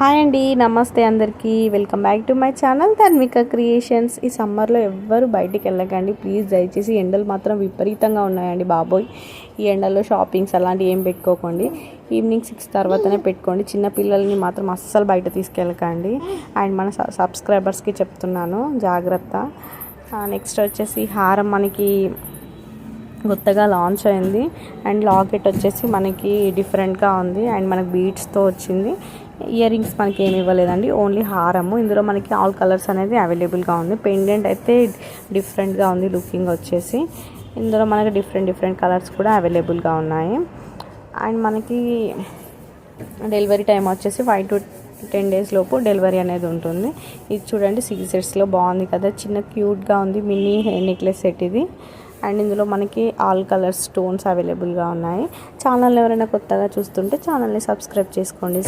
Hi అండి, నమస్తే అందరికీ. Welcome back to my channel Dharmika creations. ఈ సమ్మర్లో ఎవ్వరు బయటికి వెళ్ళకండి ప్లీజ్, దయచేసి. ఎండలు మాత్రం విపరీతంగా ఉన్నాయండి బాబోయ్. ఈ ఎండల్లో షాపింగ్స్ అలాంటివి ఏం పెట్టుకోకండి. ఈవినింగ్ 6 తర్వాతనే పెట్టుకోండి. చిన్న పిల్లల్ని మాత్రం అస్సలు బయట తీసుకెళ్ళకండి. అండ్ మన సబ్స్క్రైబర్స్కి చెప్తున్నాను, జాగ్రత్త. నెక్స్ట్ వచ్చేసి హారం మనకి కొత్తగా లాంచ్ అయింది. అండ్ లాకెట్ వచ్చేసి మనకి డిఫరెంట్గా ఉంది. అండ్ మనకి బీడ్స్తో వచ్చింది. ఇయర్ రింగ్స్ మనకి ఏమి ఇవ్వలేదండి, ఓన్లీ హారము. ఇందులో మనకి ఆల్ కలర్స్ అనేది అవైలబుల్గా ఉంది. పెండెంట్ అయితే డిఫరెంట్గా ఉంది లుకింగ్ వచ్చేసి. ఇందులో మనకి డిఫరెంట్ కలర్స్ కూడా అవైలబుల్గా ఉన్నాయి. అండ్ మనకి డెలివరీ టైం వచ్చేసి 5 to 10 days లోపు డెలివరీ అనేది ఉంటుంది. ఇది చూడండి, 6 sets బాగుంది కదా, చిన్న క్యూట్గా ఉంది. మినీ నెక్లెస్ సెట్ ఇది. అండ్ ఇందులో మనకి ఆల్ కలర్స్ స్టోన్స్ అవైలబుల్గా ఉన్నాయి. ఛానల్ ఎవరైనా కొత్తగా చూస్తుంటే ఛానల్ని సబ్స్క్రైబ్ చేసుకోండి.